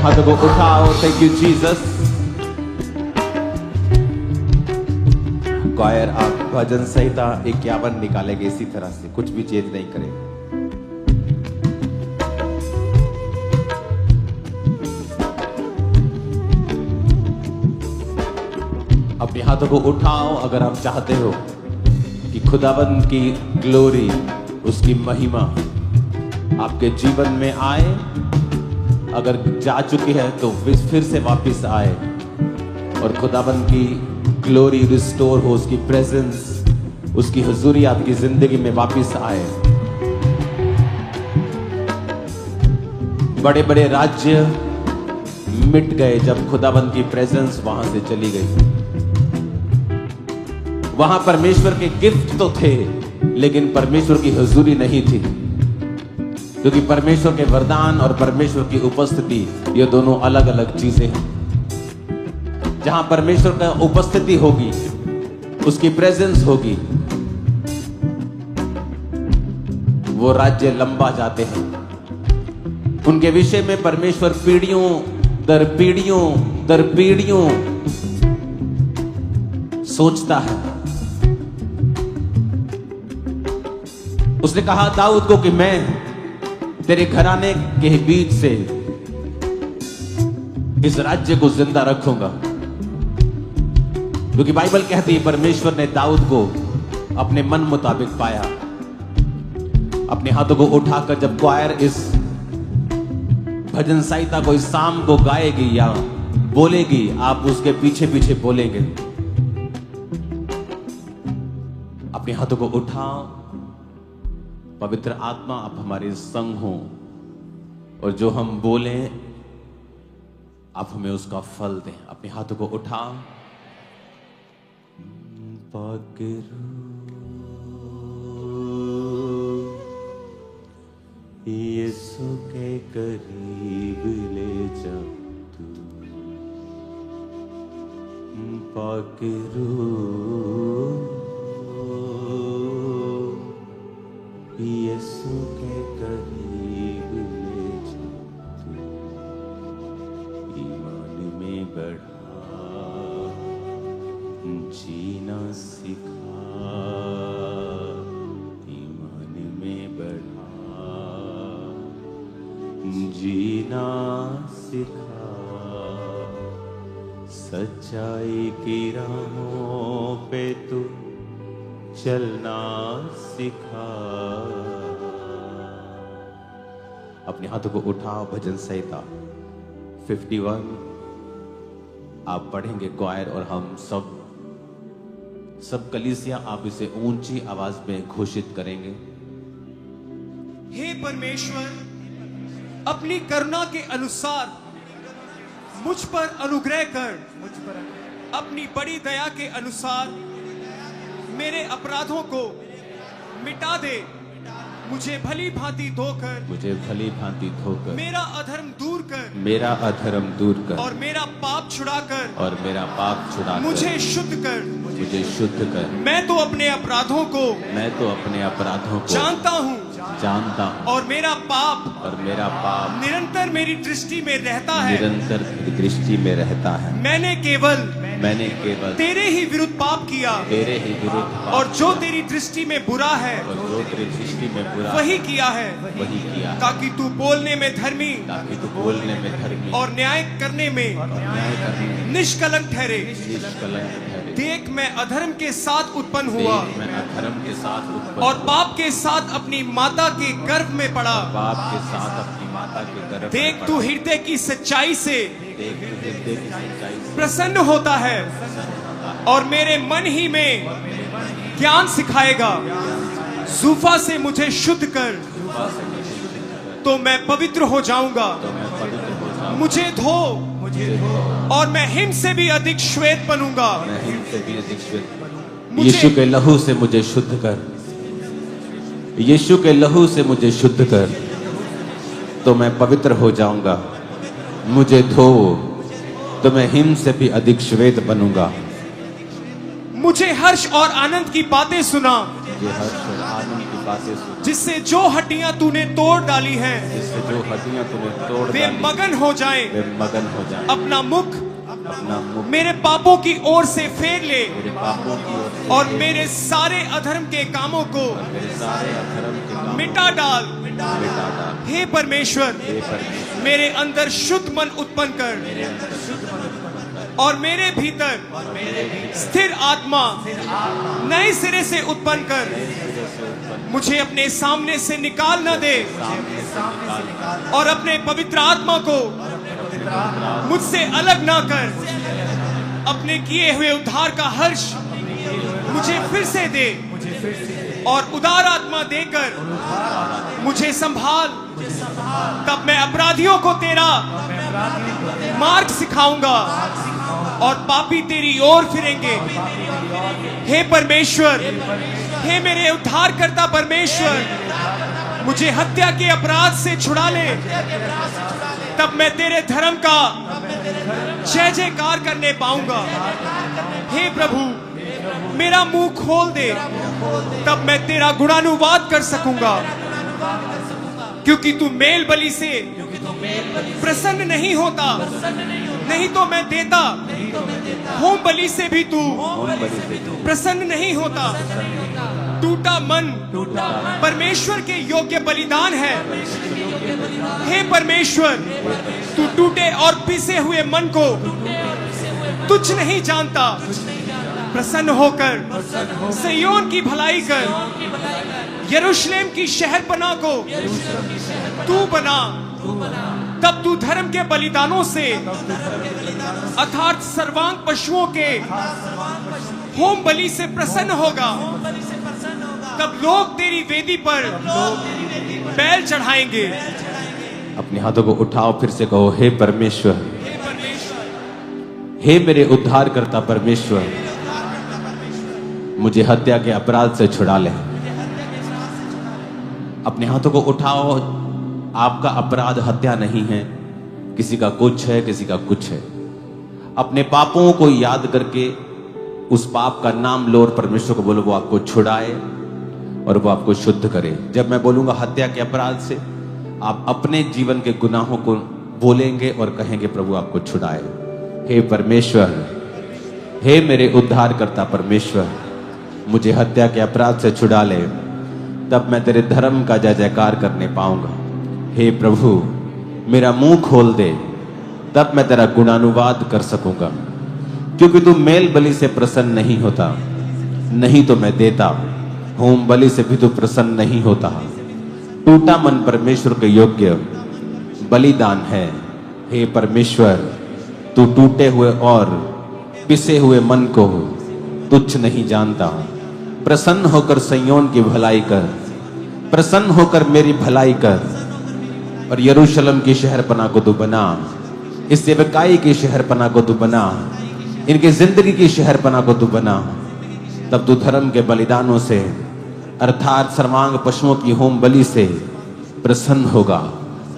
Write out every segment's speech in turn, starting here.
हाथों को उठाओ। Thank you Jesus. क्वायर आप भजन संहिता 51 निकालेंगे इसी तरह से, कुछ भी चेंज नहीं करेंगे। अपने हाथों को उठाओ अगर आप चाहते हो कि खुदाबंद की ग्लोरी, उसकी महिमा आपके जीवन में आए। अगर जा चुकी है तो फिर से वापस आए और खुदाबंद की ग्लोरी रिस्टोर हो, उसकी प्रेजेंस, उसकी हुजूरी आपकी जिंदगी में वापस आए। बड़े बड़े राज्य मिट गए जब खुदाबंद की प्रेजेंस वहां से चली गई। वहां परमेश्वर के गिफ्ट तो थे लेकिन परमेश्वर की हुजूरी नहीं थी, क्योंकि परमेश्वर के वरदान और परमेश्वर की उपस्थिति ये दोनों अलग अलग चीजें हैं। जहां परमेश्वर का उपस्थिति होगी, उसकी प्रेजेंस होगी, वो राज्य लंबा जाते हैं। उनके विषय में परमेश्वर पीढ़ियों दर पीढ़ियों दर पीढ़ियों सोचता है। उसने कहा दाऊद को कि मैं तेरे घराने के बीच से इस राज्य को जिंदा रखूंगा, क्योंकि बाइबल कहती है परमेश्वर ने दाऊद को अपने मन मुताबिक पाया। अपने हाथों को उठाकर जब क्वायर इस भजन संहिता को इस शाम को गाएगी या बोलेगी, आप उसके पीछे पीछे बोलेंगे। अपने हाथों को उठाओ। पवित्र आत्मा आप हमारे संग हो और जो हम बोलें आप हमें उसका फल दें। अपने हाथों को उठाओ। यीशु के करीब ले जा तू, पकड़ो यीशु के करीब ले जा तू, ईमान में बढ़ा, जीना सिखा, ईमान में बढ़ा, जीना सिखा, सच्चाई की राहों पे तू चलना सिखा। अपने हाथों को उठाओ। भजन संहिता 51 आप पढ़ेंगे क्वायर और हम सब कलीसिया आप इसे ऊंची आवाज में घोषित करेंगे। हे परमेश्वर, अपनी करुणा के अनुसार मुझ पर अनुग्रह कर, अपनी बड़ी दया के अनुसार मेरे अपराधों को मिटा दे, मुझे भली भांति धोकर, मुझे भली भांति धोकर, मेरा अधर्म दूर कर, मेरा अधर्म दूर कर, और मेरा पाप छुड़ाकर, और मेरा पाप छुड़ाकर, मुझे शुद्ध कर, मुझे शुद्ध कर। मैं तो अपने अपराधों को जानता हूँ, और मेरा पाप निरंतर मेरी दृष्टि में रहता है, निरंतर मेरी दृष्टि में रहता है। मैंने केवल तेरे ही विरुद्ध पाप किया, और जो तेरी दृष्टि में बुरा है, वही किया है, ताकि तू बोलने में धर्मी, और न्याय करने में निष्कलंक ठहरे। देख मैं अधर्म के साथ उत्पन्न हुआ, और पाप के साथ अपनी माता के गर्भ में पड़ा। देख तू हृदय की सच्चाई से प्रसन्न होता है, और मेरे मन ही में ज्ञान सिखाएगा। जूफा से मुझे शुद्ध कर, तो मैं पवित्र हो जाऊंगा। मुझे धो, और मैं हिम से भी अधिक श्वेत बनूंगा। यीशु के लहू से मुझे शुद्ध कर, यीशु के लहू से मुझे शुद्ध कर, तो मैं पवित्र हो जाऊंगा। मुझे धो, तो मैं हिम से भी अधिक श्वेत बनूंगा। मुझे हर्ष और आनंद की बातें सुना, मुझे हर्ष और आनंद की बातें सुन, जिससे जो हड्डियां तूने तोड़ डाली हैं, जिससे जो हड्डियां तूने तोड़ वे डाली, मगन हो जाएं। वे मगन हो जाएं। अपना मुख मुख मेरे पापों की ओर से फेर ले, मेरे पापों की ओर से और मेरे सारे अधर्म के कामों को मेरे सारे अधर्म के कामों मिटा डाल। मिटा डाल। हे परमेश्वर, हे परमेश्वर, मेरे अंदर शुद्ध मन उत्पन्न कर, और मेरे भीतर स्थिर आत्मा नए सिरे से उत्पन्न कर। मुझे अपने सामने से निकाल न दे, और अपने पवित्र आत्मा को मुझसे अलग ना कर। अपने किए हुए उद्धार का हर्ष मुझे फिर से दे, और उदार आत्मा देकर मुझे संभाल। तब मैं अपराधियों को तेरा मार्ग सिखाऊंगा, और पापी तेरी ओर फिरेंगे। हे परमेश्वर, हे मेरे उद्धारकर्ता परमेश्वर, मुझे हत्या के अपराध से छुड़ा ले। तब मैं तेरे धर्म का जय जयकार करने पाऊंगा। हे प्रभु, मेरा मुंह खोल दे, तब मैं तेरा गुणानुवाद कर सकूंगा। क्योंकि तू मेल बलि से प्रसन्न नहीं होता, नहीं तो मैं देता। होम बलि से भी तू प्रसन्न नहीं होता। टूटा मन परमेश्वर के योग्य बलिदान है। हे परमेश्वर, तू टूटे और पिसे हुए मन को तुच्छ नहीं जानता। प्रसन्न होकर सिय्योन की भलाई कर, यरूशलेम की शहरपनाह को तू बना। तब तू धर्म के बलिदानों से, अर्थात सर्वांग पशुओं के होम बलि से प्रसन्न होगा। तब लोग तेरी वेदी पर बैल चढ़ाएंगे। अपने हाथों को उठाओ, फिर से कहो, हे परमेश्वर, हे मेरे उद्धार करता परमेश्वर, मुझे हत्या के अपराध से छुड़ा ले। अपने हाथों को उठाओ। आपका अपराध हत्या नहीं है, किसी का कुछ है, किसी का कुछ है। अपने पापों को याद करके उस पाप का नाम लो और परमेश्वर को बोलो, वो आपको छुड़ाए और वो आपको शुद्ध करे। जब मैं बोलूंगा हत्या के अपराध से, आप अपने जीवन के गुनाहों को बोलेंगे और कहेंगे, प्रभु आपको छुड़ाए। हे परमेश्वर, हे मेरे उद्धार करता परमेश्वर, मुझे हत्या के अपराध से छुड़ा ले। तब मैं तेरे धर्म का जय जयकार करने पाऊंगा। हे प्रभु, मेरा मुंह खोल दे, तब मैं तेरा गुणानुवाद कर सकूंगा। क्योंकि तू मेल बलि से प्रसन्न नहीं होता, नहीं तो मैं देता। होम बलि से भी तू प्रसन्न नहीं होता। टूटा मन परमेश्वर के योग्य बलिदान है। हे परमेश्वर, तू टूटे हुए और पिसे हुए मन को तुच्छ नहीं जानता। प्रसन्न होकर सिय्योन की भलाई कर, प्रसन्न होकर मेरी भलाई कर, और यरूशलेम की शहरपनाह को तू बना। इस सेवकाई की शहरपनाह को तू बना, इनकी जिंदगी की शहरपनाह को तू बना। तब तू धर्म के बलिदानों से, अर्थात सर्वांग पशुओं की होम बलि से प्रसन्न होगा।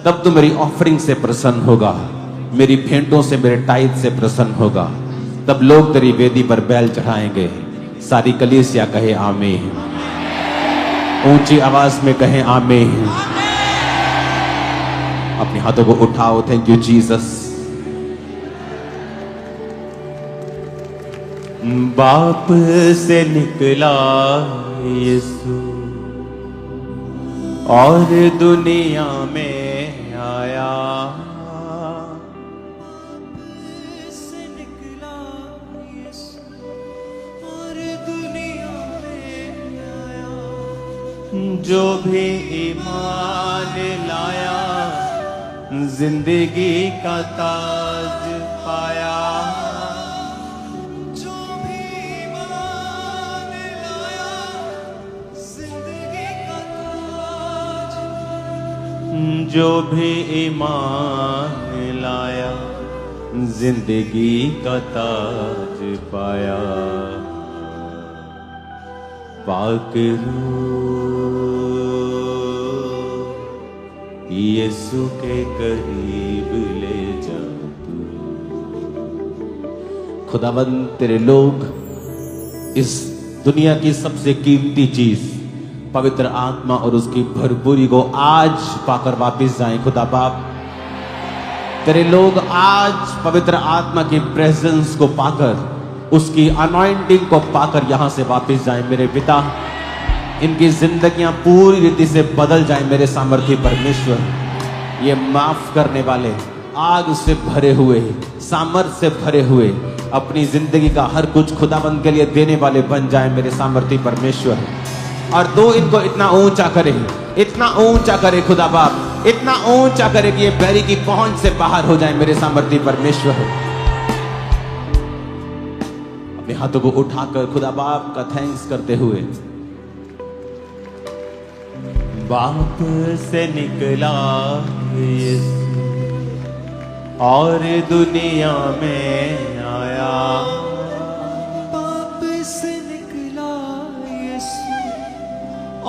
तब तू मेरी ऑफरिंग से प्रसन्न होगा, मेरी भेंटों से, मेरे टाइट से प्रसन्न होगा। तब लोग तेरी वेदी पर बैल चढ़ाएंगे। सारी कलीसिया कहे आमीन। ऊंची आवाज में कहे आमीन। अपने हाथों को उठाओ। Thank you Jesus. बाप से निकला यीशु और दुनिया में आया। से निकला यीशु और दुनिया में आया। जो भी ईमान लाया, जिंदगी का ताज पाया। जो भी ईमान लाया, जिंदगी का ताज। जो भी ईमान लाया, जिंदगी का ताज पाया। पाक यीशु के करीब ले जा तू। खुदावंद, तेरे लोग इस दुनिया की सबसे कीमती चीज पवित्र आत्मा और उसकी भरपूरी को आज पाकर वापस जाएं। खुदा बाप, तेरे लोग आज पवित्र आत्मा की प्रेजेंस को पाकर, उसकी अनॉइंटिंग को पाकर यहां से वापस जाएं। मेरे पिता, इनकी जिंदगियां पूरी रीति से बदल जाएं। मेरे सामर्थ्य परमेश्वर, ये माफ करने वाले, आग से भरे हुए, सामर्थ्य से भरे हुए, अपनी जिंदगी का हर कुछ खुदाबंद के लिए देने वाले बन जाएं। मेरे सामर्थ्य परमेश्वर, और दो इनको इतना ऊंचा करे, इतना ऊंचा करे खुदा बाप, इतना ऊंचा करे कि ये बैरी की पहुंच से बाहर हो जाए। मेरे सामर्थ्य परमेश्वर, अपने हाथों को उठाकर खुदा बाप का थैंक्स करते हुए, बाप से निकला यीशु और दुनिया में आया, बाप से निकला यीशु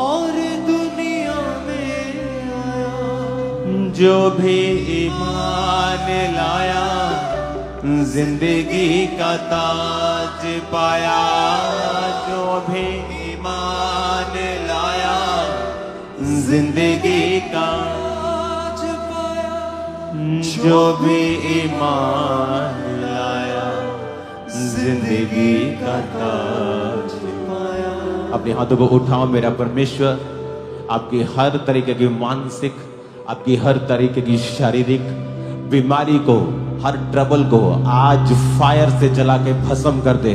और दुनिया में आया। जो भी ईमान लाया जिंदगी का ताज पाया। जो भी ईमान लाया जिंदगी का ताज पाया। जो भी ईमान लाया जिंदगी का ताज पाया। अपने हाथों को उठाओ। मेरा परमेश्वर आपकी हर तरीके की मानसिक, आपकी हर तरीके की शारीरिक बीमारी को, हर ट्रबल को आज फायर से जला के भस्म कर दे।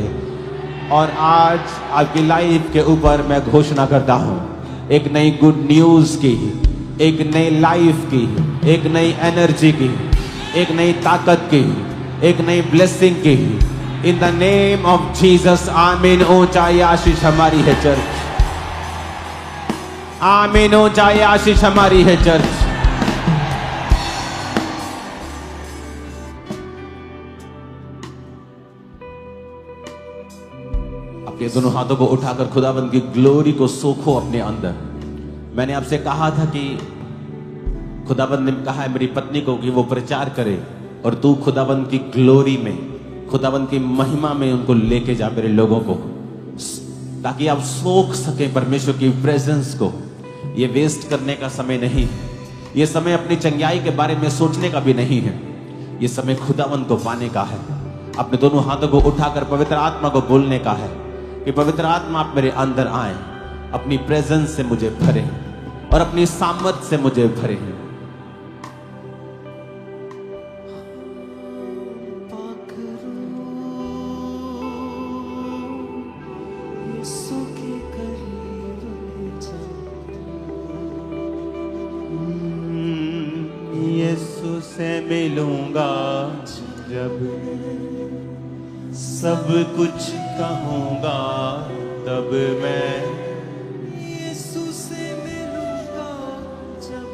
और आज आपकी लाइफ के ऊपर मैं घोषणा करता हूं एक नई गुड न्यूज की, एक नई लाइफ की, एक नई एनर्जी की, एक नई ताकत की, एक नई ब्लेसिंग की। In the name of Jesus, आमीन। ऊंचाई आशीष हमारी है चर्च, आमीन। ऊंचाई आशीष हमारी है चर्च। अपने दोनों हाथों को उठाकर खुदाबंद की ग्लोरी को सोखो अपने अंदर। मैंने आपसे कहा था कि खुदाबंद ने कहा है मेरी पत्नी को कि वो प्रचार करे, और तू खुदाबंद की ग्लोरी में, खुदाबंद की महिमा में उनको लेके जा मेरे लोगों को, ताकि आप सोख सके परमेश्वर की प्रेजेंस को। ये वेस्ट करने का समय नहीं है, ये समय अपनी चंगाई के बारे में सोचने का भी नहीं है, ये समय खुदाबंद को पाने का है। अपने दोनों हाथों को उठाकर पवित्र आत्मा को बोलने का है कि पवित्र आत्मा आप मेरे अंदर आए, अपनी प्रेजेंस से मुझे भरे और अपनी सामर्थ से मुझे भरे। यीशु से मिलूंगा जब, सब कुछ कहूंगा तब मैं। यीशु से मिलूंगा जब,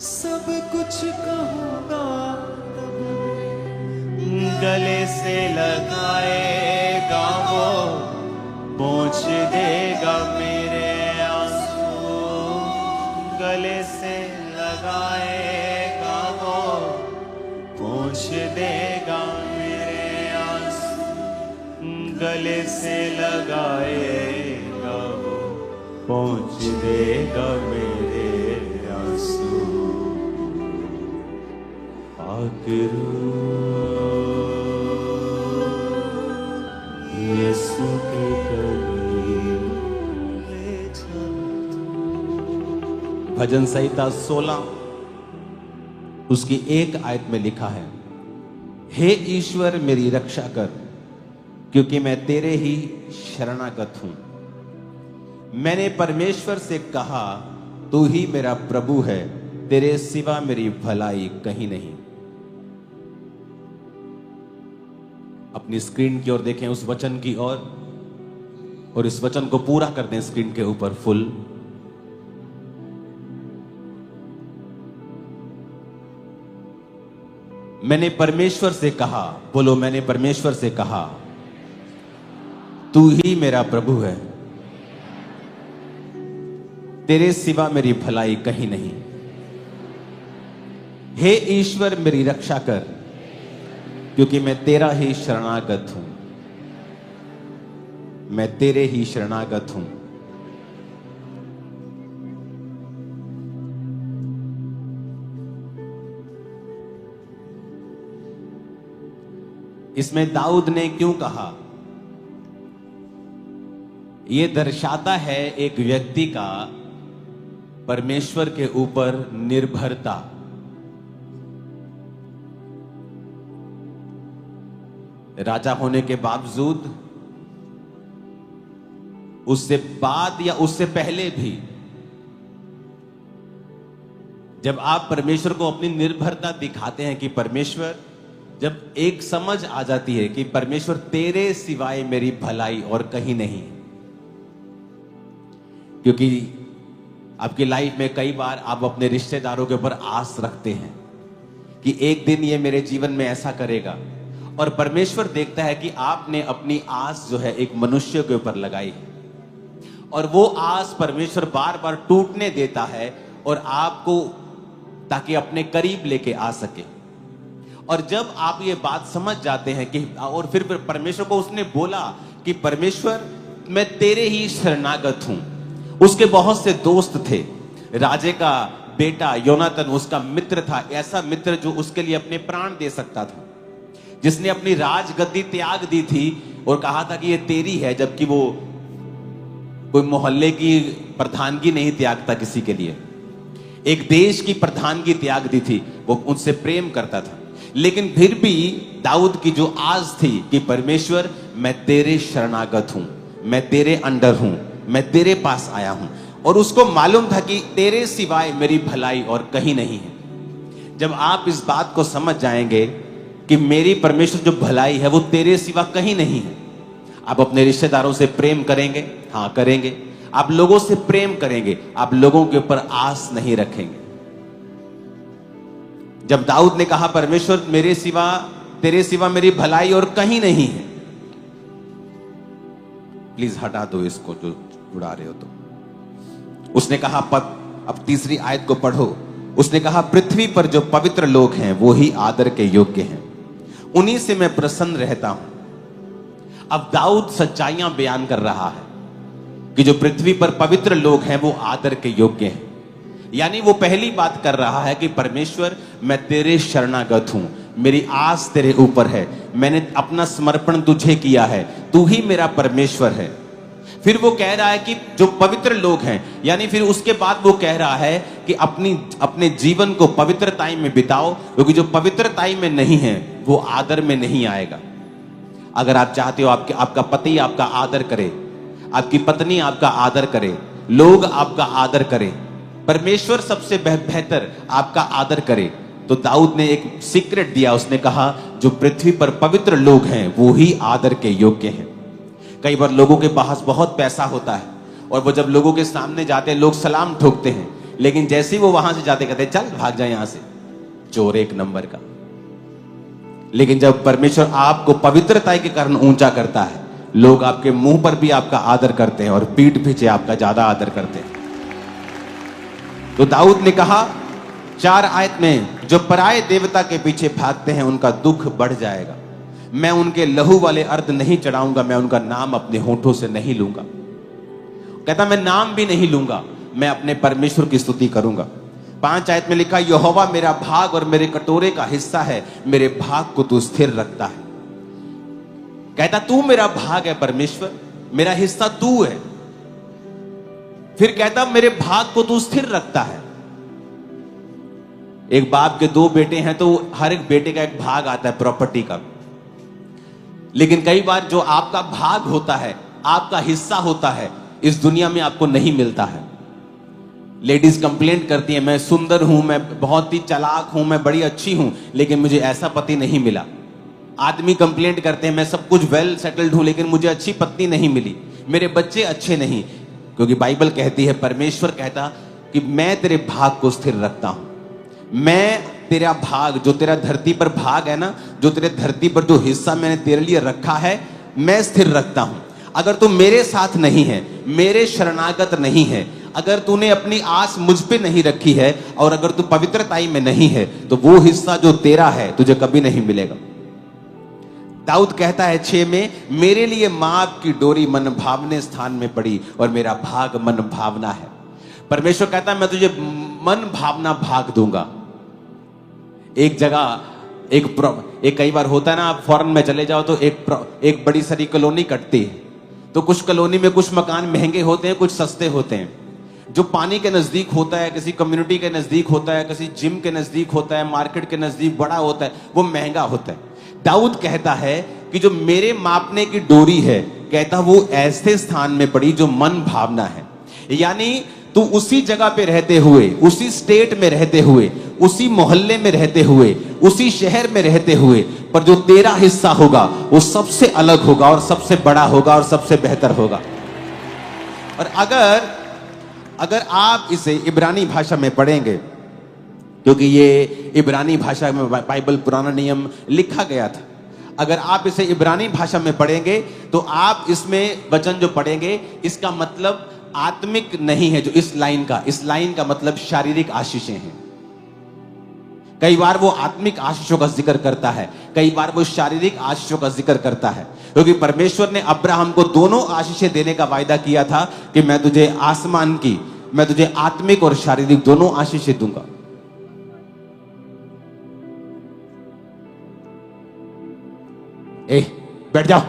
सब कुछ कहूंगा तब। गले से लगाएगा वो, पोंछ देगा मेरे आंसू। गले से लगाएगा वो, पोंछ देगा मेरे आंसू। गले से लगाएगा वो, पोंछ देगा मेरे आंसू। यीशु के करीब ले जा। भजन संहिता 16 उसकी 1 आयत में लिखा है, हे ईश्वर मेरी रक्षा कर, क्योंकि मैं तेरे ही शरणागत हूं। मैंने परमेश्वर से कहा, तू ही मेरा प्रभु है, तेरे सिवा मेरी भलाई कहीं नहीं। अपनी स्क्रीन की ओर देखें, उस वचन की ओर, और इस वचन को पूरा कर दें स्क्रीन के ऊपर फुल। मैंने परमेश्वर से कहा, बोलो मैंने परमेश्वर से कहा, तू ही मेरा प्रभु है, तेरे सिवा मेरी भलाई कहीं नहीं। हे ईश्वर मेरी रक्षा कर, क्योंकि मैं तेरा ही शरणागत हूं। मैं तेरे ही शरणागत हूं। इसमें दाऊद ने क्यों कहा? यह दर्शाता है एक व्यक्ति का परमेश्वर के ऊपर निर्भरता। राजा होने के बावजूद, उससे बाद या उससे पहले भी, जब आप परमेश्वर को अपनी निर्भरता दिखाते हैं कि परमेश्वर, जब एक समझ आ जाती है कि परमेश्वर तेरे सिवाय मेरी भलाई और कहीं नहीं, क्योंकि आपकी लाइफ में कई बार आप अपने रिश्तेदारों के ऊपर आस रखते हैं कि एक दिन ये मेरे जीवन में ऐसा करेगा, और परमेश्वर देखता है कि आपने अपनी आस जो है एक मनुष्य के ऊपर लगाई है, और वो आस परमेश्वर बार बार टूटने देता है और आपको, ताकि अपने करीब लेके आ सके। और जब आप ये बात समझ जाते हैं कि, और फिर परमेश्वर को उसने बोला कि परमेश्वर मैं तेरे ही शरणागत हूं। उसके बहुत से दोस्त थे। राजे का बेटा योनातन उसका मित्र था, ऐसा मित्र जो उसके लिए अपने प्राण दे सकता था, जिसने अपनी राजगद्दी त्याग दी थी और कहा था कि ये तेरी है, जबकि वो कोई मोहल्ले की प्रधानगी नहीं त्यागता किसी के लिए, एक देश की प्रधानगी त्याग दी थी, वो उनसे प्रेम करता था। लेकिन फिर भी दाऊद की जो आस थी कि परमेश्वर मैं तेरे शरणागत हूं, मैं तेरे अंडर हूं, मैं तेरे पास आया हूं, और उसको मालूम था कि तेरे सिवाय मेरी भलाई और कहीं नहीं है। जब आप इस बात को समझ जाएंगे कि मेरी परमेश्वर जो भलाई है वो तेरे सिवा कहीं नहीं है, आप अपने रिश्तेदारों से प्रेम करेंगे, हाँ करेंगे, आप लोगों से प्रेम करेंगे, आप लोगों के ऊपर आस नहीं रखेंगे। जब दाऊद ने कहा परमेश्वर मेरे सिवा, तेरे सिवा मेरी भलाई और कहीं नहीं है, प्लीज हटा दो इसको जो उड़ा रहे हो। तो उसने कहा, अब तीसरी आयत को पढ़ो। उसने कहा पृथ्वी पर जो पवित्र लोग हैं वो ही आदर के योग्य हैं, उन्हीं से मैं प्रसन्न रहता हूं। अब दाऊद सच्चाइयां बयान कर रहा है कि जो पृथ्वी पर पवित्र लोग हैं वो आदर के योग्य हैं। यानी वो पहली बात कर रहा है कि परमेश्वर मैं तेरे शरणागत हूं, मेरी आस तेरे ऊपर है, मैंने अपना समर्पण तुझे किया है, तू ही मेरा परमेश्वर है। फिर वो कह रहा है कि जो पवित्र लोग हैं, यानी फिर उसके बाद वो कह रहा है कि अपने जीवन को पवित्रताई में बिताओ, क्योंकि जो पवित्रताई में नहीं है वो आदर में नहीं आएगा। अगर आप चाहते हो आपका पति आपका आदर करे, आपकी पत्नी आपका आदर करे, लोग आपका आदर करें, परमेश्वर सबसे बेहतर आपका आदर करे, तो दाऊद ने एक सीक्रेट दिया। उसने कहा जो पृथ्वी पर पवित्र लोग हैं वो ही आदर के योग्य हैं। कई बार लोगों के पास बहुत पैसा होता है और वो जब लोगों के सामने जाते हैं लोग सलाम ठोकते हैं, लेकिन जैसे ही वो वहां से जाते कहते हैं चल भाग जाए यहां से, चोर एक नंबर का। लेकिन जब परमेश्वर आपको पवित्रता के कारण ऊंचा करता है, लोग आपके मुंह पर भी आपका आदर करते हैं और पीठ पीछे आपका ज्यादा आदर करते हैं। तो दाऊद ने कहा 4 आयत में, जो पराये देवता के पीछे भागते हैं उनका दुख बढ़ जाएगा, मैं उनके लहू वाले अर्ध नहीं चढ़ाऊंगा, मैं उनका नाम अपने होठों से नहीं लूंगा। कहता मैं नाम भी नहीं लूंगा, मैं अपने परमेश्वर की स्तुति करूंगा। 5 आयत में लिखा, यहोवा मेरा भाग और मेरे कटोरे का हिस्सा है, मेरे भाग को तू स्थिर रखता है। कहता तू मेरा भाग है परमेश्वर, मेरा हिस्सा तू है। फिर कहता मेरे भाग को तू स्थिर रखता है। एक बाप के 2 बेटे हैं तो हर एक बेटे का एक भाग आता है प्रॉपर्टी का, लेकिन कई बार जो आपका भाग होता है, आपका हिस्सा होता है, इस दुनिया में आपको नहीं मिलता है। लेडीज कंप्लेंट करती हैं, मैं सुंदर हूं, मैं बहुत ही चालाक हूं, मैं बड़ी अच्छी हूं, लेकिन मुझे ऐसा पति नहीं मिला। आदमी कंप्लेंट करते हैं, मैं सब कुछ वेल सेटल्ड हूं, लेकिन मुझे अच्छी पत्नी नहीं मिली, मेरे बच्चे अच्छे नहीं। क्योंकि बाइबल कहती है, परमेश्वर कहता कि मैं तेरे भाग को स्थिर रखता हूं। मैं तेरा भाग, जो तेरा धरती पर भाग है ना, जो तेरे धरती पर जो हिस्सा मैंने तेरे लिए रखा है, मैं स्थिर रखता हूं। अगर तू मेरे साथ नहीं है, मेरे शरणागत नहीं है, अगर तूने अपनी आस मुझ पे नहीं रखी है, और अगर तू पवित्रताई में नहीं है, तो वो हिस्सा जो तेरा है तुझे कभी नहीं मिलेगा। दाऊद कहता है 6 में, मेरे लिए माप की डोरी मन भावने स्थान में पड़ी और मेरा भाग मन भावना है। परमेश्वर कहता है मैं तुझे मन भावना भाग दूंगा। एक जगह एक कई बार होता है ना, आप फॉरेन में चले जाओ तो एक बड़ी सारी कॉलोनी कटती है, तो कुछ कॉलोनी में कुछ मकान महंगे होते हैं, कुछ सस्ते होते हैं। जो पानी के नजदीक होता है, किसी कम्युनिटी के नजदीक होता है, किसी जिम के नजदीक होता है, मार्केट के नजदीक बड़ा होता है, वो महंगा होता है। दाऊद कहता है कि जो मेरे मापने की डोरी है, कहता वो ऐसे स्थान में पड़ी जो मन भावना है। यानी तू उसी जगह पे रहते हुए, उसी स्टेट में रहते हुए, उसी मोहल्ले में रहते हुए, उसी शहर में रहते हुए, पर जो तेरा हिस्सा होगा वो सबसे अलग होगा और सबसे बड़ा होगा और सबसे बेहतर होगा। और अगर आप इसे इब्रानी भाषा में पढ़ेंगे, क्योंकि ये इब्रानी भाषा में बाइबल पुराना नियम लिखा गया था, अगर आप इसे इब्रानी भाषा में पढ़ेंगे तो आप इसमें वचन जो पढ़ेंगे, इसका मतलब आत्मिक नहीं है। जो इस लाइन का मतलब शारीरिक आशीषें हैं। कई बार वो आत्मिक आशीषों का जिक्र करता है, कई बार वो शारीरिक आशीषों का जिक्र करता है, क्योंकि परमेश्वर ने अब्राहम को दोनों आशीषें देने का वायदा किया था कि मैं तुझे आसमान की, मैं तुझे आत्मिक और शारीरिक दोनों आशीषें दूंगा। बैठ जाओ।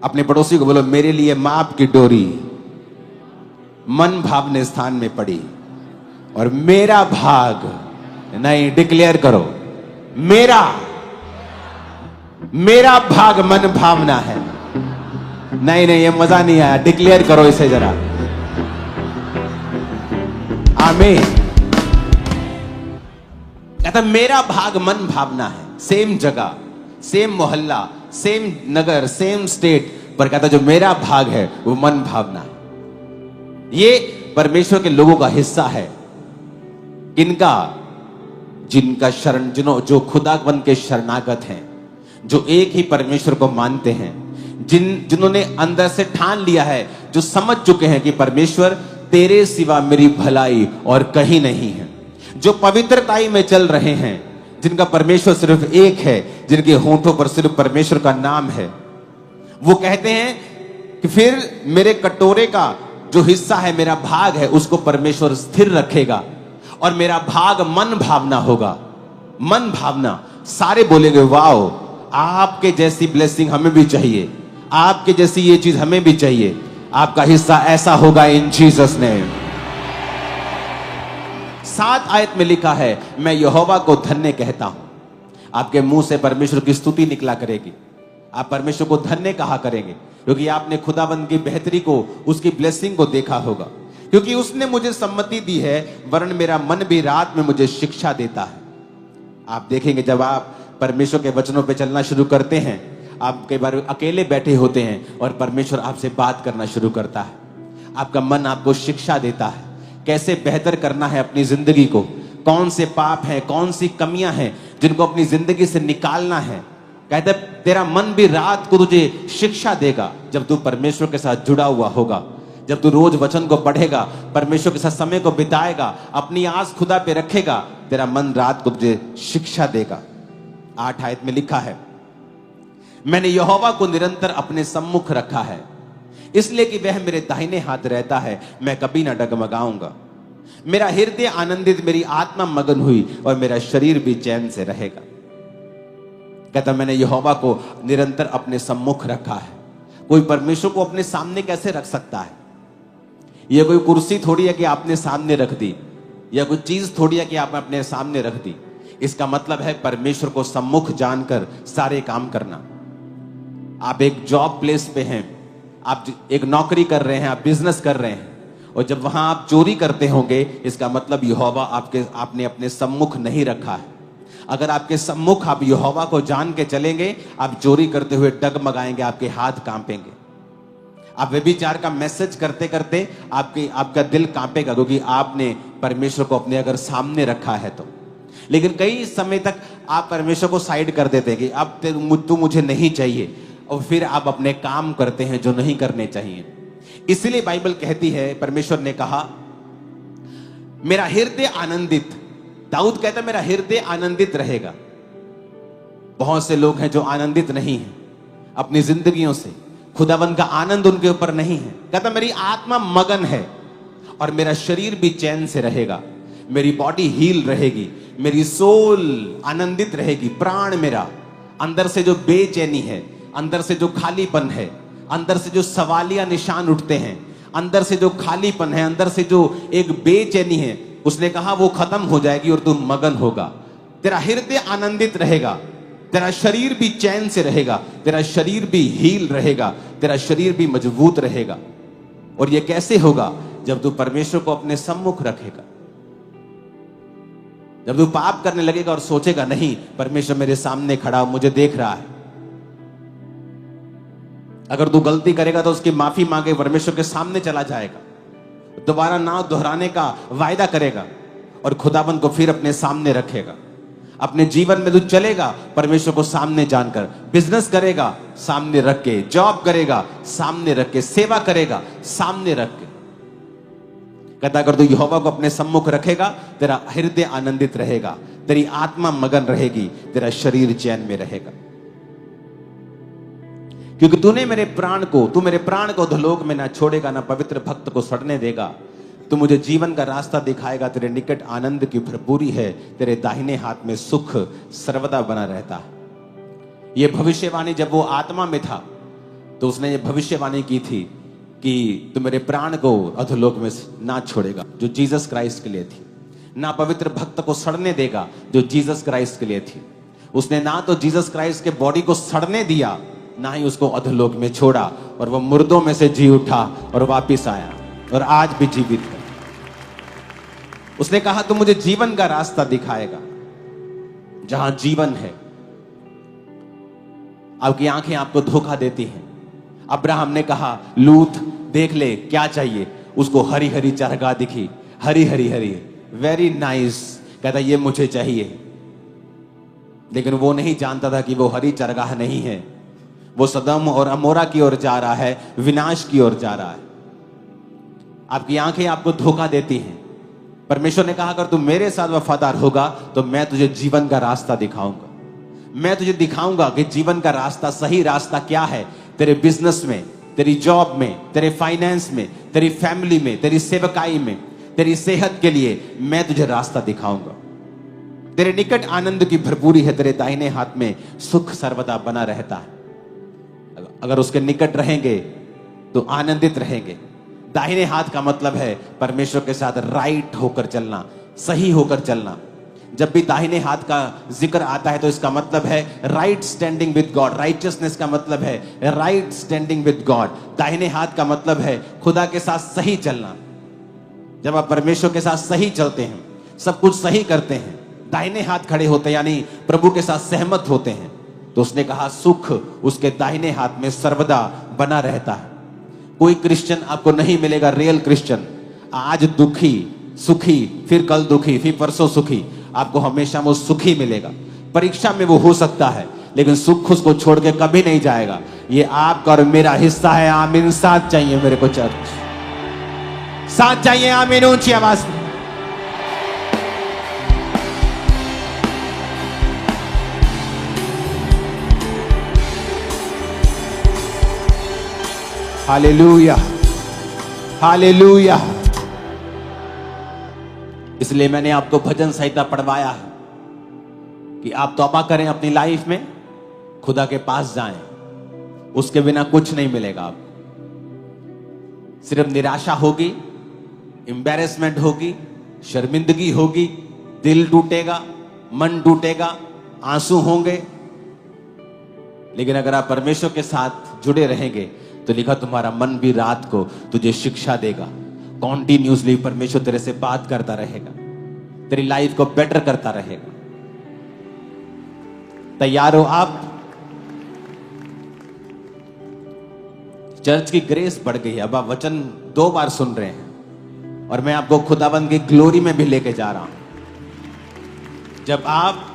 अपने पड़ोसी को बोलो, मेरे लिए माप की डोरी मन भावने स्थान में पड़ी और मेरा भाग, नहीं, डिक्लेयर करो, मेरा भाग मन भावना है। नहीं, ये मजा नहीं आया, डिक्लेयर करो इसे जरा। आमीन। कहता मेरा भाग मन भावना है। सेम जगह, सेम मोहल्ला, सेम नगर, सेम स्टेट, पर कहता जो मेरा भाग है वो मन भावना है। ये परमेश्वर के लोगों का हिस्सा है। किनका? जिनका शरण, जो खुदावन के शरणागत हैं, जो एक ही परमेश्वर को मानते हैं, जिन्होंने अंदर से ठान लिया है, जो समझ चुके हैं कि परमेश्वर तेरे सिवा मेरी भलाई और कहीं नहीं है, जो पवित्रताई में चल रहे हैं, जिनका परमेश्वर सिर्फ एक है, जिनके होंठों पर सिर्फ परमेश्वर का नाम है। वो कहते हैं कि फिर मेरे कटोरे का जो हिस्सा है, मेरा भाग है, उसको परमेश्वर स्थिर रखेगा और मेरा भाग मन भावना होगा। मन भावना। सारे बोलेंगे वाओ, आपके जैसी ब्लेसिंग हमें भी चाहिए, आपके जैसी ये चीज हमें भी चाहिए। आपका हिस्सा ऐसा होगा इन जीसस नेम। 7 आयत में लिखा है, मैं यहोवा को धन्य कहता हूं। आपके मुंह से परमेश्वर की स्तुति निकला करेगी। आप परमेश्वर को धन्य कहा करेंगे, क्योंकि आपने खुदाबंद की बेहतरी को, उसकी ब्लेसिंग को देखा होगा। क्योंकि उसने मुझे सम्मति दी है, वरन मेरा मन भी रात में मुझे शिक्षा देता है। आप देखेंगे जब आप परमेश्वर के वचनों पे चलना शुरू करते हैं, आप कई बार अकेले बैठे होते हैं और परमेश्वर आपसे बात करना शुरू करता है। आपका मन आपको शिक्षा देता है कैसे बेहतर करना है अपनी जिंदगी को, कौन से पाप हैं, कौन सी कमियां हैं जिनको अपनी जिंदगी से निकालना है। कहते तेरा मन भी रात को तुझे शिक्षा देगा जब तू परमेश्वर के साथ जुड़ा हुआ होगा, जब तू रोज वचन को पढ़ेगा, परमेश्वर के साथ समय को बिताएगा, अपनी आस खुदा पे रखेगा, तेरा मन रात को तुझे शिक्षा देगा। 8 आयत में लिखा है, मैंने यहोवा को निरंतर अपने सम्मुख रखा है, इसलिए कि वह मेरे दाहिने हाथ रहता है, मैं कभी ना डगमगाऊंगा। मेरा हृदय आनंदित, मेरी आत्मा मगन हुई और मेरा शरीर भी चैन से रहेगा। कहता मैंने यहोवा को निरंतर अपने सम्मुख रखा है। कोई परमेश्वर को अपने सामने कैसे रख सकता है? यह कोई कुर्सी थोड़ी है कि आपने सामने रख दी, या कोई चीज थोड़ी है कि आपने अपने सामने रख दी। इसका मतलब है परमेश्वर को सम्मुख जानकर सारे काम करना। आप एक जॉब प्लेस पे हैं, आप एक नौकरी कर रहे हैं, आप बिजनेस कर रहे हैं, और जब वहां आप चोरी करते होंगे, इसका मतलब यहोवा आपने अपने सम्मुख नहीं रखा है। अगर आपके सम्मुख आप यहोवा को जान के चलेंगे, आप चोरी करते हुए डगमगाएंगे, आपके हाथ कांपेंगे। आप व्यभिचार का मैसेज करते करते आपका दिल कांपेगा, क्योंकि आपने परमेश्वर को अपने अगर सामने रखा है तो। लेकिन कई समय तक आप परमेश्वर को साइड कर देते हैं कि अब तू मुझे नहीं चाहिए, और फिर आप अपने काम करते हैं जो नहीं करने चाहिए। इसलिए बाइबल कहती है, परमेश्वर ने कहा मेरा हृदय आनंदित, दाऊद कहता मेरा हृदय आनंदित रहेगा। बहुत से लोग हैं जो आनंदित नहीं हैं अपनी जिंदगियों से, खुदावन का आनंद उनके ऊपर नहीं है। कहता मेरी आत्मा मगन है और मेरा शरीर भी चैन से रहेगा। मेरी बॉडी हील रहेगी, मेरी सोल आनंदित रहेगी, प्राण मेरा, अंदर से जो बेचैनी है, अंदर से जो खालीपन है, अंदर से जो सवालिया निशान उठते हैं, अंदर से जो खालीपन है, अंदर से जो एक बेचैनी है, उसने कहा वो खत्म हो जाएगी और तू मगन होगा। तेरा हृदय आनंदित रहेगा, तेरा शरीर भी चैन से रहेगा, तेरा शरीर भी हील रहेगा, तेरा शरीर भी मजबूत रहेगा। और ये कैसे होगा? जब तू परमेश्वर को अपने सम्मुख रखेगा, जब तू पाप करने लगेगा और सोचेगा नहीं, परमेश्वर मेरे सामने खड़ा, मुझे देख रहा है। अगर तू गलती करेगा तो उसकी माफी मांगे, परमेश्वर के सामने चला जाएगा, दोबारा ना दोहराने का वायदा करेगा और खुदाबंद को फिर अपने सामने रखेगा। अपने जीवन में तू चलेगा परमेश्वर को सामने जानकर, बिजनेस करेगा सामने रख के, जॉब करेगा सामने रख के, सेवा करेगा सामने रख के। कहता अगर तू यहोवा को अपने सम्मुख रखेगा, तेरा हृदय आनंदित रहेगा, तेरी आत्मा मगन रहेगी, तेरा शरीर चैन में रहेगा। क्योंकि तू मेरे प्राण को अधोलोक में ना छोड़ेगा, ना पवित्र भक्त को सड़ने देगा। तू मुझे जीवन का रास्ता दिखाएगा, तेरे निकट आनंद की भरपूरी है, तेरे दाहिने हाथ में सुख सर्वदा बना रहता है। यह भविष्यवाणी जब वो आत्मा में था तो उसने ये भविष्यवाणी की थी कि तू मेरे प्राण को अधोलोक में ना छोड़ेगा, जो जीसस क्राइस्ट के लिए थी, ना पवित्र भक्त को सड़ने देगा, जो जीसस क्राइस्ट के लिए थी। उसने ना तो जीसस क्राइस्ट के बॉडी को सड़ने दिया, ना ही उसको अधोलोक में छोड़ा, और वह मुर्दों में से जी उठा और वापिस आया और आज भी जीवित है। उसने कहा तू मुझे जीवन का रास्ता दिखाएगा, जहां जीवन है। आपकी आंखें आपको धोखा देती हैं। अब्राहम ने कहा लूत देख ले क्या चाहिए, उसको हरी हरी चरगाह दिखी, हरी हरी हरी, वेरी नाइस, कहता ये मुझे चाहिए। लेकिन वो नहीं जानता था कि वो हरी चरगाह नहीं है, वो सदम और अमोरा की ओर जा रहा है, विनाश की ओर जा रहा है। आपकी आंखें आपको धोखा देती हैं। परमेश्वर ने कहा अगर तू मेरे साथ वफादार होगा तो मैं तुझे जीवन का रास्ता दिखाऊंगा। मैं तुझे दिखाऊंगा कि जीवन का रास्ता, सही रास्ता क्या है। तेरे बिजनेस में, तेरी जॉब में, तेरे फाइनेंस में, तेरी फैमिली में, तेरी सेवकाई में, तेरी सेहत के लिए मैं तुझे रास्ता दिखाऊंगा। तेरे निकट आनंद की भरपूरी है, तेरे दाहिने हाथ में सुख सर्वदा बना रहता है। अगर उसके निकट रहेंगे तो आनंदित रहेंगे। दाहिने हाथ का मतलब है परमेश्वर के साथ राइट होकर चलना, सही होकर चलना। जब भी दाहिने हाथ का जिक्र आता है तो इसका मतलब है right standing with God. Righteousness का मतलब है राइट स्टैंडिंग विद गॉड। दाहिने हाथ का मतलब है खुदा के साथ सही चलना। जब आप परमेश्वर के साथ सही चलते हैं, सब कुछ सही करते हैं, दाहिने हाथ खड़े होते हैं, यानी प्रभु के साथ सहमत होते हैं, तो उसने कहा सुख उसके दाहिने हाथ में सर्वदा बना रहता है। कोई क्रिश्चियन आपको नहीं मिलेगा, रियल क्रिश्चियन, आज दुखी सुखी, फिर कल दुखी, फिर परसों सुखी। आपको हमेशा वो सुखी मिलेगा। परीक्षा में वो हो सकता है, लेकिन सुख उसको छोड़ के कभी नहीं जाएगा। ये आपका और मेरा हिस्सा है। आमीन। साथ चाहिए मेरे को चर्च, साथ चाहिए। आमीन। ऊंची आवाज में हालेलुया, हालेलुया। इसलिए मैंने आपको भजन संहिता पढ़वाया है कि आप तौबा करें अपनी लाइफ में, खुदा के पास जाएं, उसके बिना कुछ नहीं मिलेगा। आपको सिर्फ निराशा होगी, एम्बैरेसमेंट होगी, शर्मिंदगी होगी, दिल टूटेगा, मन टूटेगा, आंसू होंगे। लेकिन अगर आप परमेश्वर के साथ जुड़े रहेंगे तो लिखा तुम्हारा मन भी रात को तुझे शिक्षा देगा। कॉन्टिन्यूसली परमेश्वर तेरे से बात करता रहेगा, तेरी लाइफ को बेटर करता रहेगा। तैयार हो आप? चर्च की ग्रेस बढ़ गई है। अब आप वचन 2 बार सुन रहे हैं और मैं आपको खुदाबंद की ग्लोरी में भी लेके जा रहा हूं। जब आप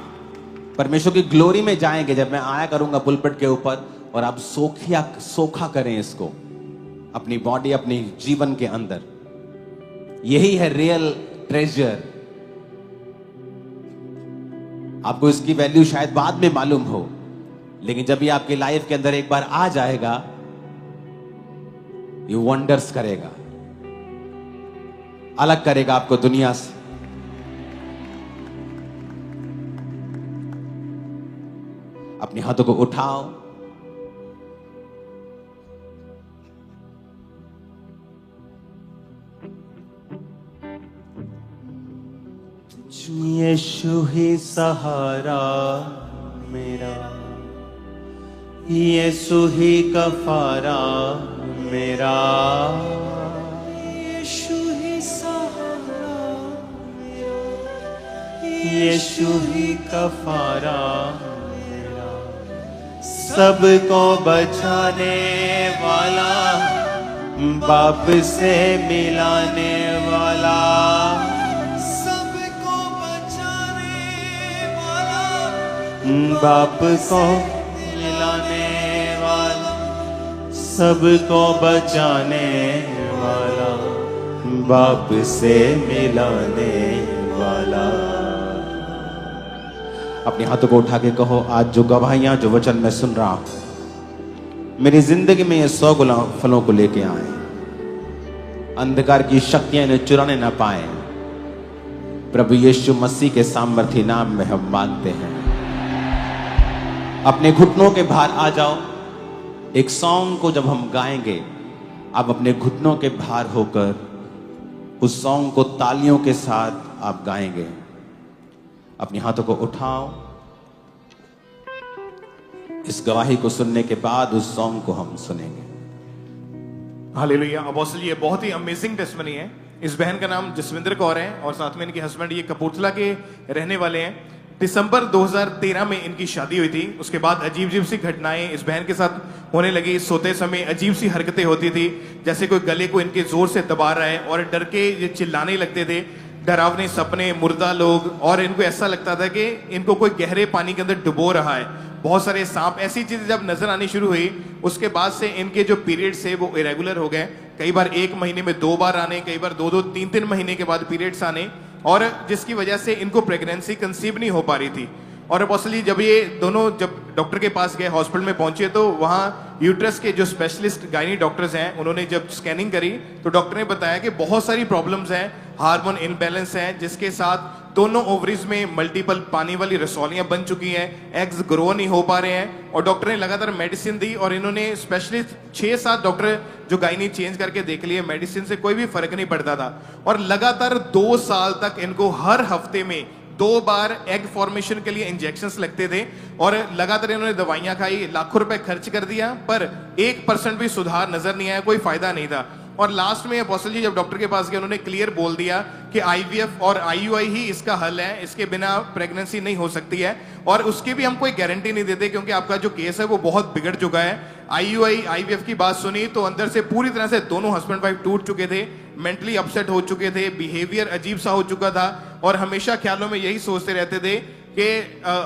परमेश्वर की ग्लोरी में जाएंगे, जब मैं आया करूंगा पुलपिट के ऊपर और आप सोखा करें इसको अपनी बॉडी, अपनी जीवन के अंदर, यही है रियल ट्रेजर। आपको इसकी वैल्यू शायद बाद में मालूम हो, लेकिन जब ये आपकी लाइफ के अंदर एक बार आ जाएगा, ये वंडर्स करेगा, अलग करेगा आपको दुनिया से। अपने हाथों को उठाओ। यीशु ही सहारा मेरा, यीशु ही कफारा मेरा, यीशु ही सहारा मेरा, यीशु ही कफारा मेरा, सबको बचाने वाला, बाप से मिलाने वाला, सबको बचाने वाला, बाप को मिलाने वाला, सबको बचाने वाला, बाप से मिलाने वाला। अपने हाथों को उठा के कहो, आज जो गवाहियां जो वचन मैं सुन रहा हूं, मेरी जिंदगी में ये 100 फलों को लेके आए। अंधकार की शक्तियां इन्हें चुराने ना पाए। प्रभु यीशु मसीह के सामर्थी नाम में हम मांगते हैं। अपने घुटनों के भार आ जाओ। एक सॉन्ग को जब हम गाएंगे, आप अपने घुटनों के भार होकर उस सॉन्ग को तालियों के साथ आप गाएंगे। अपने हाथों को उठाओ। इस गवाही को सुनने के बाद उस सॉन्ग को हम सुनेंगे। हालेलुया। अपोस्टल, ये बहुत ही अमेजिंग टेस्टमनी है। इस बहन का नाम जसविंदर कौर है और साथ में इनके हस्बैंड ये कपूरथला के रहने वाले हैं। दिसंबर 2013 में इनकी शादी हुई थी। उसके बाद अजीब अजीब सी घटनाएं इस बहन के साथ होने लगी। सोते समय अजीब सी हरकतें होती थी, जैसे कोई गले को इनके जोर से दबा रहा है और डर के ये चिल्लाने लगते थे। डरावने सपने, मुर्दा लोग, और इनको ऐसा लगता था कि इनको कोई गहरे पानी के अंदर डुबो रहा है। बहुत सारे सांप, ऐसी चीजें जब नजर आनी शुरू हुई, उसके बाद से इनके जो पीरियड्स है वो इरेगुलर हो गए। कई बार 1 महीने में 2 बार आने, कई बार 2-2, 3-3 महीने के बाद पीरियड्स आने, और जिसकी वजह से इनको प्रेगनेंसी कंसीव नहीं हो पा रही थी। और अपोस्टल, जब ये दोनों जब डॉक्टर के पास गए, हॉस्पिटल में पहुंचे, तो वहाँ यूट्रस के जो स्पेशलिस्ट गायनी डॉक्टर्स हैं, उन्होंने जब स्कैनिंग करी तो डॉक्टर ने बताया कि बहुत सारी प्रॉब्लम्स हैं, हार्मोन इनबैलेंस है, जिसके साथ दोनों ओवरीज में मल्टीपल पानी वाली रसौलियां बन चुकी हैं, एग्स ग्रो नहीं हो पा रहे हैं। और डॉक्टर ने लगातार मेडिसिन दी और इन्होंने स्पेशलिस्ट 6-7 डॉक्टर जो गायनी चेंज करके देख लिए, मेडिसिन से कोई भी फर्क नहीं पड़ता था। और लगातार 2 साल तक इनको हर हफ्ते में 2 बार एग फॉर्मेशन के लिए इंजेक्शंस लगते थे और लगातार इन्होंने दवाइयां खाई, लाखों रुपए खर्च कर दिया, पर 1% भी सुधार नजर नहीं आया, कोई फायदा नहीं था। और लास्ट में अपोस्टल जी जब डॉक्टर के पास गए, उन्होंने क्लियर बोल दिया कि IVF और IUI ही इसका हल है, इसके बिना प्रेगनेंसी नहीं हो सकती है। और उसकी भी हम कोई गारंटी नहीं देते, क्योंकि आपका जो केस है वो बहुत बिगड़ चुका है। IUI IVF की बात सुनी तो अंदर से पूरी तरह से दोनों हस्बैंड वाइफ टूट चुके थे, मेंटली अपसेट हो चुके थे, बिहेवियर अजीब सा हो चुका था, और हमेशा ख्यालों में यही सोचते रहते थे कि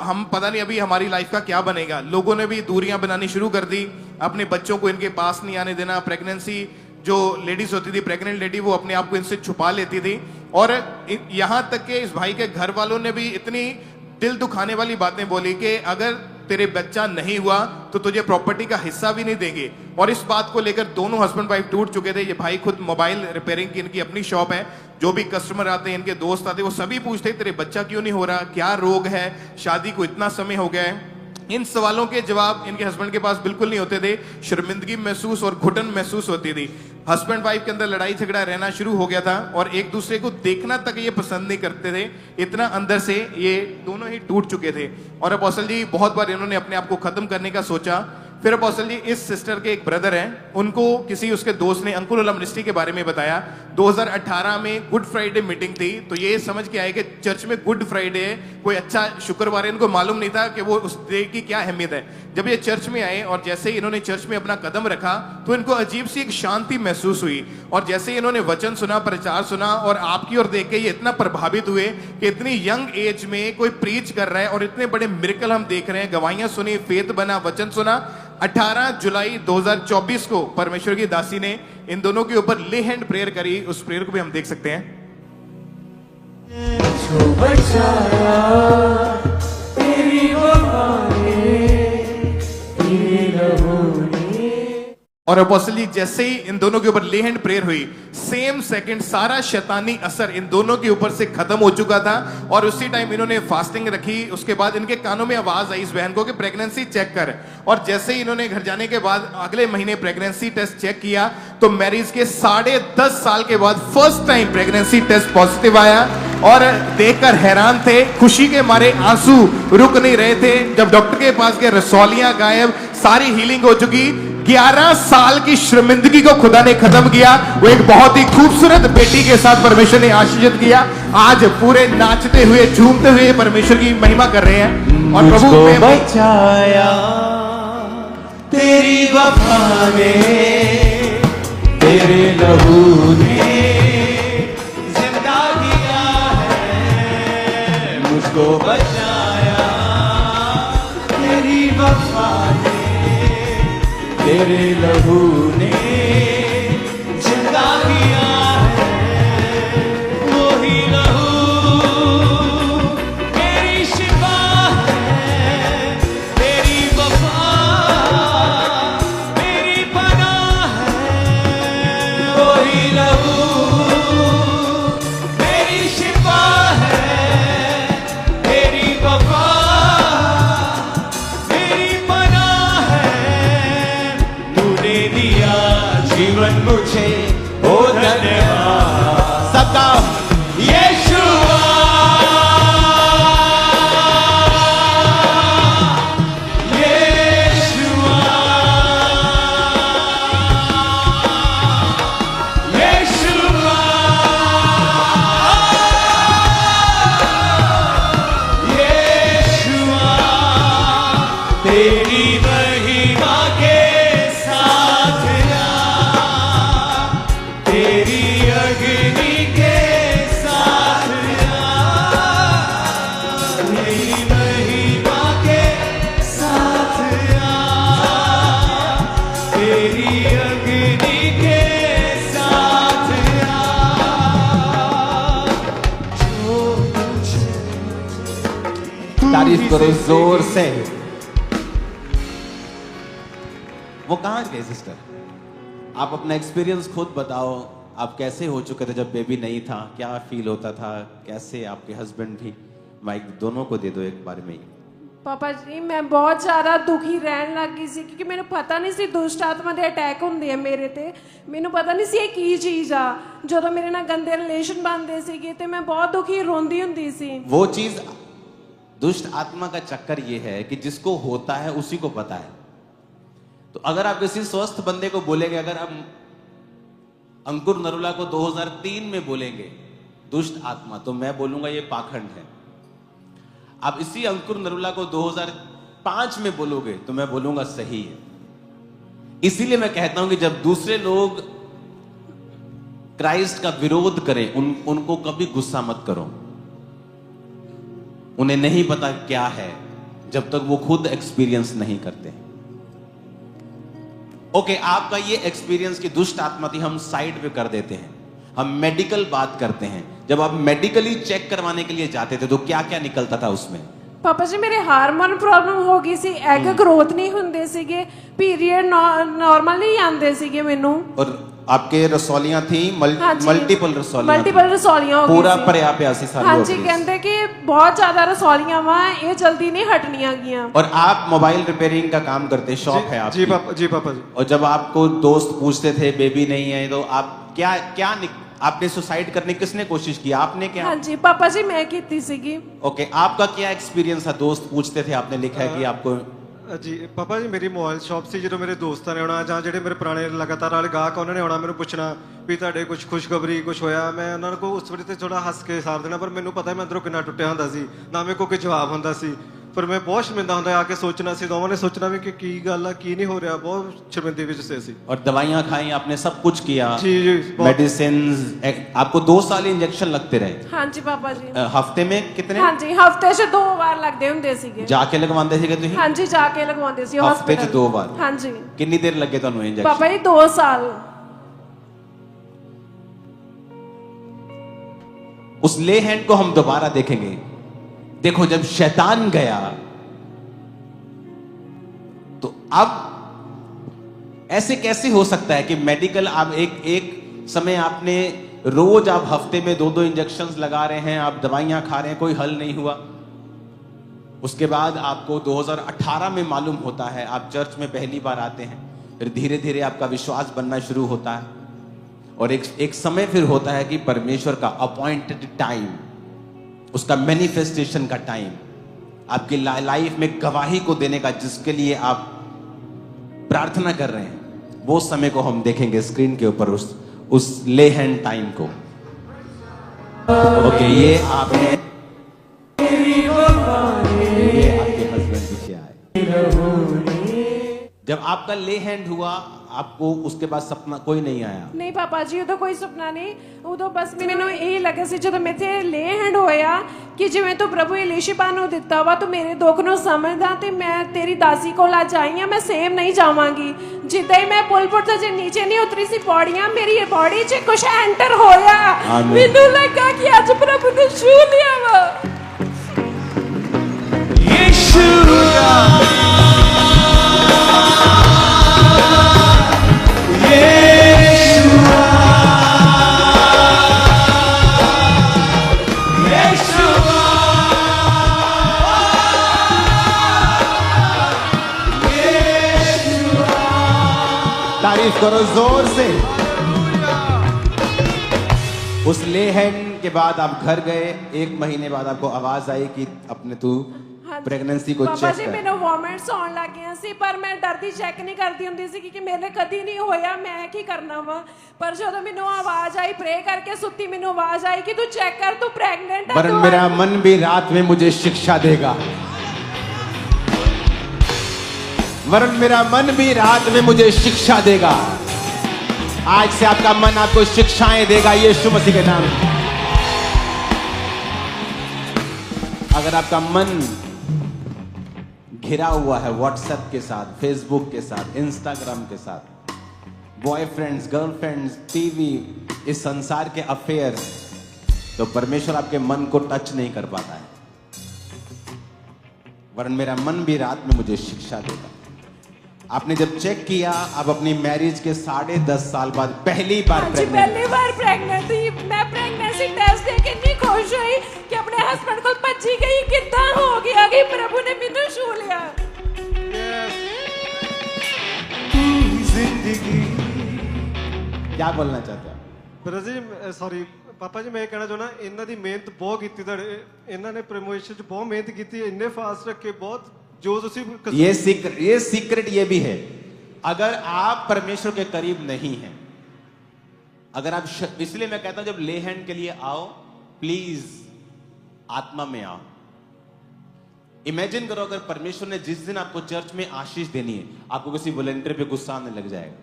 हम पता नहीं अभी हमारी लाइफ का क्या बनेगा। लोगों ने भी दूरियां बनानी शुरू कर दी, अपने बच्चों को इनके पास नहीं आने देना। प्रेगनेंसी जो लेडीज होती थी, प्रेग्नेंट लेडी, वो अपने आप को इनसे छुपा लेती थी। और यहां तक कि इस भाई के घर वालों ने भी इतनी दिल दुखाने वाली बातें बोली कि अगर तेरे बच्चा नहीं हुआ तो तुझे प्रॉपर्टी का हिस्सा भी नहीं देंगे। और इस बात को लेकर दोनों हस्बैंड वाइफ टूट चुके थे। ये भाई खुद मोबाइल रिपेयरिंग की इनकी अपनी शॉप है। जो भी कस्टमर आते हैं, इनके दोस्त आते हैं, वो सभी पूछते तेरे बच्चा क्यों नहीं हो रहा, क्या रोग है, शादी को इतना समय हो गया है। इन सवालों के जवाब इनके हस्बैंड के पास बिल्कुल नहीं होते थे। शर्मिंदगी महसूस और घुटन महसूस होती थी। हस्बैंड वाइफ के अंदर लड़ाई झगड़ा रहना शुरू हो गया था और एक दूसरे को देखना तक ये पसंद नहीं करते थे। इतना अंदर से ये दोनों ही टूट चुके थे। और अपोस्टल जी बहुत बार इन्होंने अपने आप को खत्म करने का सोचा। फिर अपोस्टल जी इस सिस्टर के एक ब्रदर हैं, उनको किसी उसके दोस्त ने अंकुर मिनिस्ट्री के बारे में बताया। 2018 में गुड फ्राइडे मीटिंग थी, तो ये समझ के आए कि चर्च में गुड फ्राइडे है, कोई अच्छा शुक्रवार है। इनको मालूम नहीं था कि वो उस डे की क्या अहमियत है। जब ये चर्च में आए और जैसे ही इन्होंने चर्च में अपना कदम रखा तो इनको अजीब सी एक शांति महसूस हुई। और जैसे ही इन्होंने वचन सुना, प्रचार सुना, और आपकी ओर देख के ये इतना प्रभावित हुए कि इतनी यंग एज में कोई प्रीच कर रहा है और इतने बड़े मिरेकल हम देख रहे हैं। गवाहियां सुनी, फेथ बना, वचन सुना। 18 जुलाई 2024 को परमेश्वर की दासी ने इन दोनों के ऊपर ले हैंड प्रेयर करी। उस प्रेयर को भी हम देख सकते हैं। जो बचाया तेरी वफा ने, तेरे लहू ने और अपोस्टल जी जैसे ही इन दोनों के ऊपर ले हैंड प्रेयर हुई, सेम सेकंड सारा शैतानी असर इन दोनों के ऊपर से खत्म हो चुका था। और उसी टाइम इन्होंने फास्टिंग रखी। उसके बाद इनके कानों में आवाज आई इस बहन को कि प्रेगनेंसी चेक कर। और जैसे ही इन्होंने घर जाने के बाद अगले महीने प्रेगनेंसी टेस्ट चेक किया तो मैरिज के 10.5 साल के बाद first time pregnancy test positive आया। और देखकर हैरान थे, खुशी के मारे आंसू रुक नहीं रहे थे। जब डॉक्टर के पास गए, रसौलियां गायब, सारी हीलिंग हो चुकी। 11 साल की शर्मिंदगी को खुदा ने खत्म किया। वो एक बहुत ही खूबसूरत बेटी के साथ परमेश्वर ने आशीषित किया। आज पूरे नाचते हुए झूमते हुए परमेश्वर की महिमा कर रहे हैं। और प्रभु ने बचाया तेरी वफा ने, तेरे लहू ने जिंदा किया है। मुझको बचाया तेरी वफा ने, तेरे लहू ने जिंदा किया है। वही लहू मेरी शिफा है, तेरी वफा मेरी पनाह है। वही लहू मेरी शिफा है, तेरी वफा मेरी पनाह है। तूने दिया जीवन मुझे, ओ धन्यवाद। सबका यीशुआ, यीशुआ, यीशुआ, यीशुआ। तेरी महिमा के साथ तेरी अग्नि के साथ तेरी महिमा के साथ तेरी अग्नि के साथ तारीफ करो जोर से। वो कहाँ गए सिस्टर? आप अपना एक्सपीरियंस खुद बताओ। आप कैसे हो चुके थे जब बेबी नहीं था? क्या फील होता था? कैसे आपके हस्बैंड भी? माइक दोनों को दे दो एक बार में ही। पापा जी मैं बहुत ज़्यादा दुखी रहन लग गई सी क्योंकि मैंने पता नहीं सी दुष्ट आत्मा के अटैक होंगे मेरे ते। मैंने पता नहीं सी की चीज़ आ। जो मेरे नाल गंदे रिलेशन बनते सी ते मैं बहुत दुखी रोंदी हुंदी सी। वो चीज़ दुष्ट आत्मा का चक्कर ये है कि जिसको होता है उसी को पता है। तो अगर आप किसी स्वस्थ बंदे को बोलेंगे, अगर हम अंकुर नरुला को 2003 में बोलेंगे दुष्ट आत्मा, तो मैं बोलूंगा ये पाखंड है। आप इसी अंकुर नरुला को 2005 में बोलोगे तो मैं बोलूंगा सही है। इसीलिए मैं कहता हूं कि जब दूसरे लोग क्राइस्ट का विरोध करें, उनको कभी गुस्सा मत करो। उन्हें नहीं पता क्या है जब तक वो खुद एक्सपीरियंस नहीं करते। ओके, आपका ये एक्सपीरियंस की दुष्ट आत्मा थी, हम साइड पे कर देते हैं। हम मेडिकल बात करते हैं। जब आप मेडिकली चेक करवाने के लिए जाते थे तो क्या क्या निकलता था उसमें? पापा जी मेरे हार्मोन प्रॉब्लम हो गई सी, एग ग्रोथ नहीं हुंदे सीगे, पीरियड नॉर्मल नहीं आंदे सीगे मेनू। और आपके रसौलियां थी, मल्टीपल रसौलियां पूरा पर्याप्यासी सारी। हाँ जी, कहते कि बहुत ज्यादा रसौलियां वा, ये जल्दी नहीं हटनियां गियां। और आप मोबाइल रिपेयरिंग का काम करते, शॉप है आपकी? जी पापा जी। और जब आपको दोस्त पूछते थे बेबी नहीं है तो आप क्या आपने सुसाइड करने किसने कोशिश की? आपने क्या? हाँ जी पापा जी मैं कीती सीगी। ओके, आपका क्या एक्सपीरियंस था? दोस्त पूछते थे, आपने लिखा है कि आपको जी पापा जी मेरी मोबाइल शॉप से जो मेरे दोस्तों ने आना ਜਾਂ ਜਿਹੜੇ ਮੇਰੇ ਪੁਰਾਣੇ ਲਗਾਤਾਰ ਵਾਲੇ ਗਾਹਕ ਉਹਨਾਂ ਨੇ ਆਉਣਾ ਮੈਨੂੰ ਪੁੱਛਣਾ ਵੀ ਤੁਹਾਡੇ ਕੁਝ ਖੁਸ਼ਖਬਰੀ ਕੁਝ ਹੋਇਆ। ਮੈਂ ਉਹਨਾਂ ਨੂੰ ਉਸ ਵੇਲੇ ਤੇ ਥੋੜਾ ਹੱਸ ਕੇ ਸਾਰ ਦੇਣਾ, ਪਰ ਮੈਨੂੰ ਪਤਾ ਮੈਂ ਅੰਦਰੋਂ ਕਿੰਨਾ ਟੁੱਟਿਆ ਹੁੰਦਾ ਸੀ, ਨਾ ਮੇਰੇ ਕੋਲ ਕੋਈ ਜਵਾਬ ਹੁੰਦਾ ਸੀ। ਪਰ ਮੈਂ ਬਹੁਤ ਸ਼ਰਮਿੰਦਾ ਹੁੰਦਾ ਆ ਕੇ ਸੋਚਣਾ ਸੀ, ਦੋਵਾਂ ਨੇ ਸੋਚਣਾ ਵੀ ਕਿ ਕੀ ਗੱਲ ਆ ਕੀ ਨਹੀਂ ਹੋ ਰਿਹਾ, ਬਹੁਤ ਸ਼ਰਮਿੰਦੇ ਵਿੱਚ ਸੇ ਸੀ। और दवाइयां खाई आपने, सब कुछ किया? जी जी। मेडिसिन आपको 2 साल इंजेक्शन लगते रहे? हाँ जी पापा जी। हफ्ते में कितने? हाँ जी हफ्ते से 2 बार लगते हुंदे सीगे। जाके लगवांदे सीगे तुसीं? हाँ जी जाके लगवांदे सी हफ्ते च 2 बार? हाँ जी। कितनी देर लगे ਤੁਹਾਨੂੰ इंजेक्शन? पापा जी 2 साल। उस ले हैंड को हम दोबारा देखेंगे। देखो जब शैतान गया तो अब ऐसे कैसे हो सकता है कि मेडिकल आप एक समय आपने रोज आप हफ्ते में 2-2 इंजेक्शंस लगा रहे हैं, आप दवाइयां खा रहे हैं, कोई हल नहीं हुआ। उसके बाद आपको 2018 में मालूम होता है, आप चर्च में पहली बार आते हैं, फिर धीरे धीरे आपका विश्वास बनना शुरू होता है और एक समय फिर होता है कि परमेश्वर का अपॉइंटेड टाइम, उसका मैनिफेस्टेशन का टाइम, आपकी लाइफ में गवाही को देने का, जिसके लिए आप प्रार्थना कर रहे हैं, वो समय को हम देखेंगे स्क्रीन के ऊपर, उस ले हैंड टाइम को। ओके, ये आपने, ये आपके हस्बैंड पीछे आए। जब आपका ले हैंड हुआ, आपको उसके बाद सपना कोई नहीं आया? नहीं पापा जी, उदो कोई सुपना नहीं, उदो बस मैनू यही लगा सी जो मेरे ले हैंड होया कि जिवें तू प्रभु इलीशिबा नूं दिता वा, तू मेरे दुख नूं समझदा ते मैं तेरी दासी कोल अज आई हां, मैं सेम नहीं जावांगी। जिद्दां ही मैं पुलपुट तो जे नीचे नहीं उतरी सी पौड़ियां, मेरी बॉडी च कुछ एंटर होया, मैनू लगा कि अज प्रभु ने छू लिया वा। तारीफ करो जोर से। उस ले हैंड के बाद आप घर गए, 1 महीने बाद आपको आवाज आई कि अपने तू प्रेगनेंसी को चेक कर। पापा जी मैंने वॉमिट्स आउण लग गया सी, पर मैं डरदी चेक नहीं करती हुंदी सी क्योंकि मेरे कदी नहीं होया, मैं की करना वा। पर जदों मैनू आवाज आई, प्रे करके सुत्ती मैनू आवाज आई कि तू चेक कर, तू प्रेग्नेंट है। वरन मेरा मन भी रात में मुझे शिक्षा देगा, वरन मेरा मन भी रात में मुझे शिक्षा देगा। आज से आपका मन आपको शिक्षाएं देगा यीशु मसीह के नाम में। अगर आपका मन घिरा हुआ है व्हाट्सएप के साथ, फेसबुक के साथ, इंस्टाग्राम के साथ, बॉयफ्रेंड्स, गर्लफ्रेंड्स, टीवी, इस संसार के अफेयर, तो परमेश्वर आपके मन को टच नहीं कर पाता है। वरन मेरा मन भी रात में मुझे शिक्षा देगा। आपने जब चेक किया, आप अपनी मैरिज के 10.5 साल बाद पहली बार पहली बार प्रेग्नेंट थी। मैं प्रेगनेंसी टेस्ट देके इतनी खुश हुई कि अपने हस्बैंड को भज्जी गई, कितना हो गया कि प्रभु ने मैनू छू लिया। क्या बोलना चाहते हैं? ब्रदर जी सॉरी पापा जी, मैं कहना चाहना इन्हां दी मेहनत बहुत कीती, तुहाडे इन्हां ने प्रमोशन च बहुत मेहनत कीती, इन्ने फास्ट रखे, बहुत जो तुसी ये सीक्रेट ये भी है। अगर आप परमेश्वर के करीब नहीं हैं, अगर आप इसलिए मैं कहता हूं जब ले हैंड के लिए आओ, प्लीज आत्मा में आओ। इमेजिन करो अगर परमेश्वर ने जिस दिन आपको चर्च में आशीष देनी है, आपको किसी वॉलंटियर पे गुस्सा आने लग जाएगा,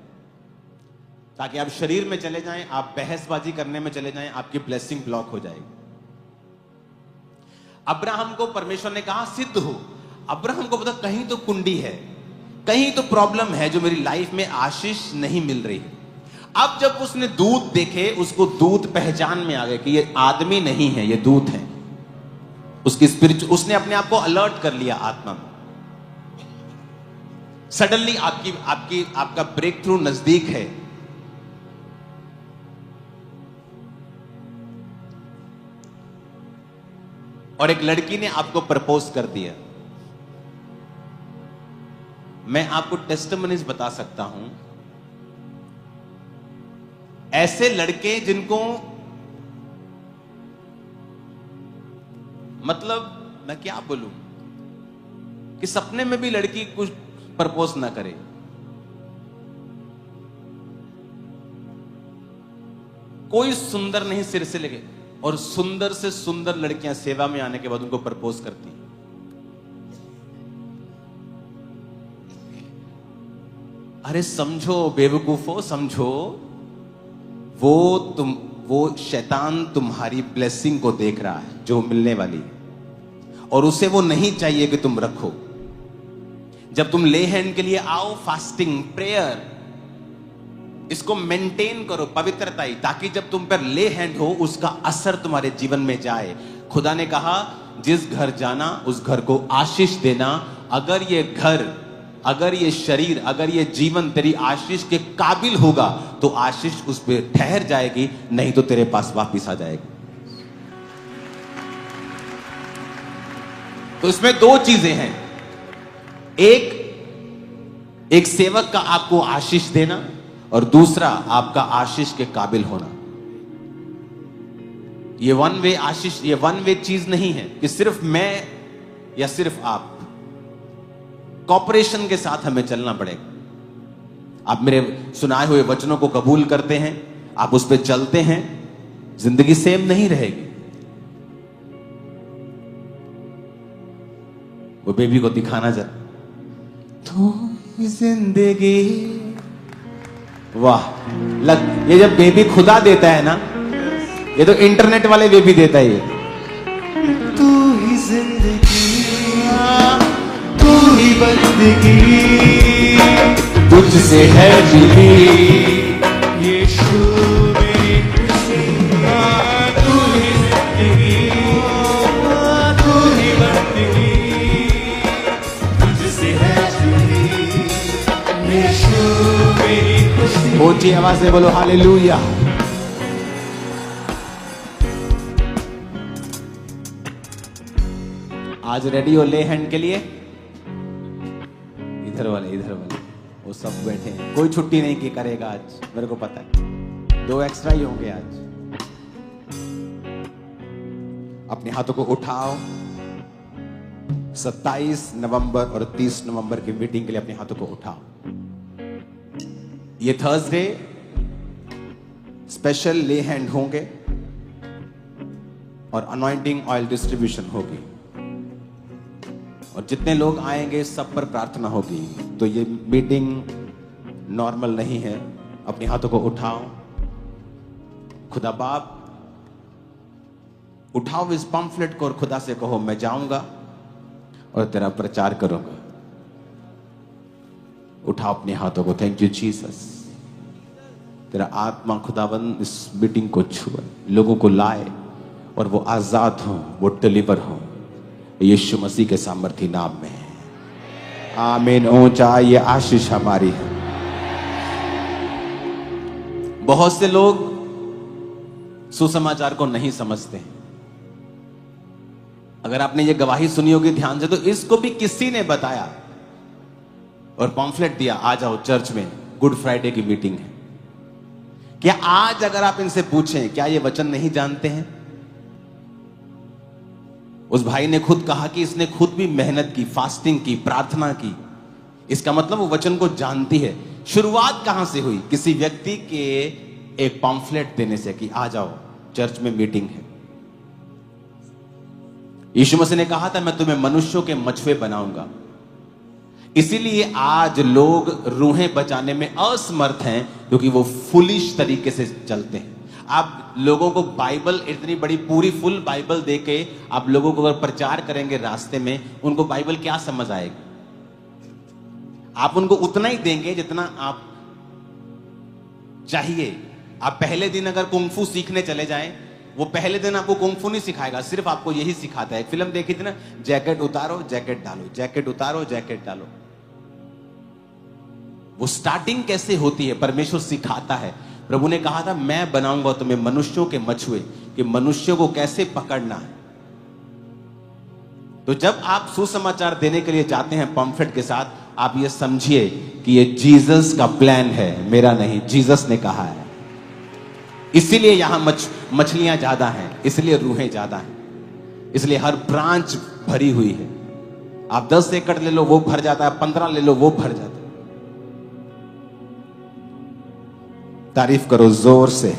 ताकि आप शरीर में चले जाएं, आप बहसबाजी करने में चले जाएं, आपकी ब्लेसिंग ब्लॉक हो जाएगी। अब्राहम को परमेश्वर ने कहा सिद्ध हो। अब्राहम को पता कहीं तो कुंडी है, कहीं तो प्रॉब्लम है जो मेरी लाइफ में आशीष नहीं मिल रही है। अब जब उसने दूत देखे, उसको दूत पहचान में आ गए कि ये आदमी नहीं है, ये दूत है। उसकी उसने अपने आप को अलर्ट कर लिया आत्मा में। सडनली आपका ब्रेक थ्रू नजदीक है। और एक लड़की ने आपको प्रपोज कर दिया। मैं आपको टेस्टिमनीज बता सकता हूं, ऐसे लड़के जिनको मतलब मैं क्या बोलूं कि सपने में भी लड़की कुछ प्रपोज ना करे। कोई सुंदर नहीं सिर से लेके, और सुंदर से सुंदर लड़कियां सेवा में आने के बाद उनको प्रपोज करती। अरे समझो बेवकूफो, समझो, वो शैतान तुम्हारी ब्लेसिंग को देख रहा है जो मिलने वाली, और उसे वो नहीं चाहिए कि तुम रखो। जब तुम ले हैंड के लिए आओ, फास्टिंग, प्रेयर, इसको मेंटेन करो, पवित्रता ही, ताकि जब तुम पर ले हैंड हो उसका असर तुम्हारे जीवन में जाए। खुदा ने कहा जिस घर जाना उस घर को आशीष देना। अगर ये घर अगर ये शरीर, अगर ये जीवन तेरी आशीष के काबिल होगा तो आशीष उस पर ठहर जाएगी, नहीं तो तेरे पास वापिस आ जाएगी। तो इसमें दो चीजें हैं, एक सेवक का आपको आशीष देना और दूसरा आपका आशीष के काबिल होना। ये वन वे आशीष, ये वन वे चीज नहीं है कि सिर्फ मैं या सिर्फ आप। कॉपरेशन के साथ हमें चलना पड़ेगा। आप मेरे सुनाए हुए वचनों को कबूल करते हैं, आप उस पर चलते हैं, जिंदगी सेम नहीं रहेगी। वो बेबी को दिखाना जरा, तो जिंदगी, वाह लग, ये जब बेबी खुदा देता है ना, ये तो इंटरनेट वाले बेबी देता है। ये तू ही जिंदगी, तू ही बंदगी, तुझसे है जुड़ी यीशु मेरी खुशी। तू ही जिंदगी, तू ही बंदगी, तुझसे है जुड़ी यीशु मेरी खुशी। ऊंची आवाज से बोलो हालेलुया। आज रेडी हो ले हैंड के लिए? इधर वाले वो सब बैठे हैं, कोई छुट्टी नहीं की करेगा आज, मेरे को पता है। 2 एक्स्ट्रा ही होंगे आज। अपने हाथों को उठाओ। 27 नवंबर और 30 नवंबर की मीटिंग के लिए अपने हाथों को उठाओ। ये थर्सडे स्पेशल ले हैंड होंगे और अनॉइंटिंग ऑयल डिस्ट्रीब्यूशन होगी, और जितने लोग आएंगे सब पर प्रार्थना होगी। तो ये मीटिंग नॉर्मल नहीं है। अपने हाथों को उठाओ। खुदा बाप, उठाओ इस पंफलेट को और खुदा से कहो, मैं जाऊंगा और तेरा प्रचार करूंगा। उठाओ अपने हाथों को। Thank you Jesus. तेरा आत्मा खुदावन इस मीटिंग को छुए, लोगों को लाए और वो आजाद हो, वो डिलीवर हो, यीशु मसीह के सामर्थी नाम में। आमीन। ऊंचा ये आशीष हमारी है। बहुत से लोग सुसमाचार को नहीं समझते। अगर आपने ये गवाही सुनी होगी ध्यान से, तो इसको भी किसी ने बताया और पॉम्फलेट दिया, आ जाओ चर्च में, गुड फ्राइडे की मीटिंग है। क्या आज अगर आप इनसे पूछें क्या ये वचन नहीं जानते हैं? उस भाई ने खुद कहा कि इसने खुद भी मेहनत की, फास्टिंग की, प्रार्थना की। इसका मतलब वो वचन को जानती है। शुरुआत कहां से हुई? किसी व्यक्ति के एक पॉम्फलेट देने से कि आ जाओ चर्च में मीटिंग है। यीशु मसीह ने कहा था मैं तुम्हें मनुष्यों के मछुए बनाऊंगा। इसीलिए आज लोग रूहें बचाने में असमर्थ हैं, क्योंकि वो फुलिश तरीके से चलते हैं। आप लोगों को बाइबल, इतनी बड़ी पूरी फुल बाइबल देके आप लोगों को अगर प्रचार करेंगे रास्ते में, उनको बाइबल क्या समझ आएगी? आप उनको उतना ही देंगे जितना आप चाहिए। आप पहले दिन अगर कुंफू सीखने चले जाएं, वो पहले दिन आपको कुंफू नहीं सिखाएगा, सिर्फ आपको यही सिखाता है। एक फिल्म देखी थी ना, जैकेट उतारो जैकेट डालो, जैकेट उतारो जैकेट डालो। वो स्टार्टिंग कैसे होती है परमेश्वर सिखाता है। प्रभु ने कहा था मैं बनाऊंगा तुम्हें मनुष्यों के मछुए, कि मनुष्यों को कैसे पकड़ना है। तो जब आप सुसमाचार देने के लिए जाते हैं पम्फलेट के साथ, आप ये समझिए कि ये जीसस का प्लान है, मेरा नहीं, जीसस ने कहा है। इसीलिए यहां मछलियां ज्यादा हैं, इसलिए रूहें ज्यादा हैं, इसलिए हर ब्रांच भरी हुई है। आप 10 एकड़ ले लो वो भर जाता है, 15 ले लो वो भर जाता है। तारीफ करो जोर से।